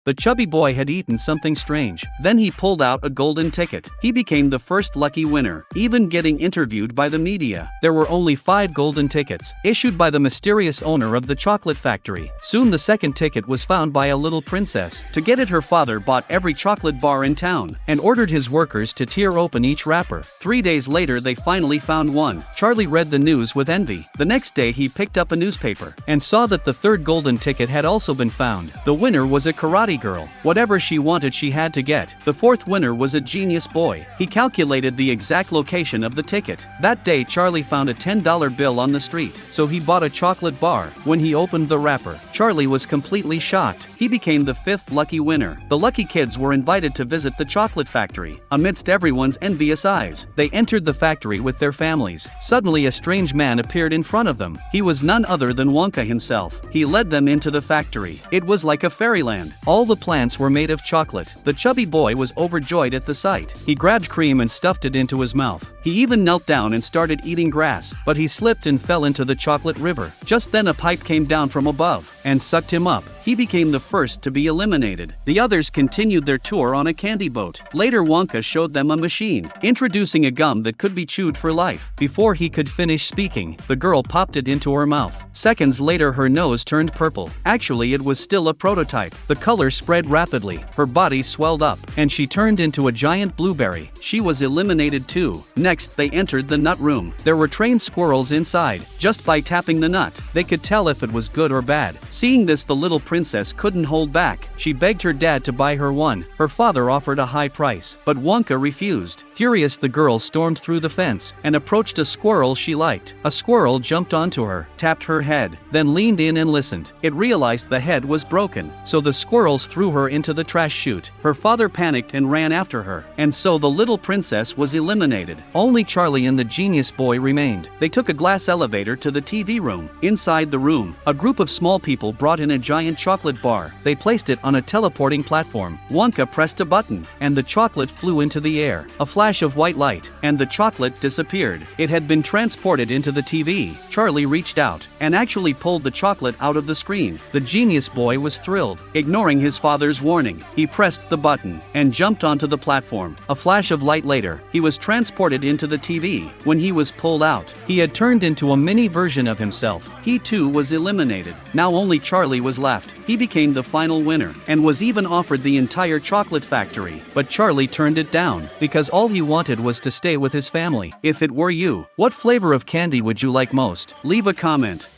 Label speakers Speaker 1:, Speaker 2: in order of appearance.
Speaker 1: The chubby boy had eaten something strange. Then he pulled out a golden ticket. He became the first lucky winner, even getting interviewed by the media. There were only 5 golden tickets, issued by the mysterious owner of the chocolate factory. Soon the second ticket was found by a little princess. To get it, her father bought every chocolate bar in town, and ordered his workers to tear open each wrapper. 3 days later they finally found one. Charlie read the news with envy. The next day he picked up a newspaper, and saw that the third golden ticket had also been found. The winner was a karate girl. Whatever she wanted she had to get. The fourth winner was a genius boy. He calculated the exact location of the ticket. That day Charlie found a $10 bill on the street, so he bought a chocolate bar. When he opened the wrapper, Charlie was completely shocked. He became the 5th lucky winner. The lucky kids were invited to visit the chocolate factory. Amidst everyone's envious eyes, they entered the factory with their families. Suddenly a strange man appeared in front of them. He was none other than Wonka himself. He led them into the factory. It was like a fairyland. All the plants were made of chocolate. The chubby boy was overjoyed at the sight. He grabbed cream and stuffed it into his mouth. He even knelt down and started eating grass, but he slipped and fell into the chocolate river. Just then a pipe came down from above and sucked him up. He became the first to be eliminated. The others continued their tour on a candy boat. Later Wonka showed them a machine, introducing a gum that could be chewed for life. Before he could finish speaking, the girl popped it into her mouth. Seconds later her nose turned purple. Actually it was still a prototype. The color spread rapidly, her body swelled up, and she turned into a giant blueberry. She was eliminated too. Next they entered the nut room. There were trained squirrels inside. Just by tapping the nut, they could tell if it was good or bad. Seeing this, the little princess couldn't hold back. She begged her dad to buy her one. Her father offered a high price, but Wonka refused. Furious, the girl stormed through the fence and approached a squirrel she liked. A squirrel jumped onto her, tapped her head, then leaned in and listened. It realized the head was broken, so the squirrels threw her into the trash chute. Her father panicked and ran after her, and so the little princess was eliminated. Only Charlie and the genius boy remained. They took a glass elevator to the TV room. Inside the room, a group of small people brought in a giant chocolate bar. They placed it on a teleporting platform. Wonka pressed a button, and the chocolate flew into the air. A flash of white light, and the chocolate disappeared. It had been transported into the TV. Charlie reached out and actually pulled the chocolate out of the screen. The genius boy was thrilled. Ignoring his father's warning, he pressed the button and jumped onto the platform. A flash of light later, he was transported into the TV. When he was pulled out, he had turned into a mini version of himself. He too was eliminated. Now only Charlie was left. He became the final winner, and was even offered the entire chocolate factory. But Charlie turned it down, because all he wanted was to stay with his family. If it were you, what flavor of candy would you like most? Leave a comment.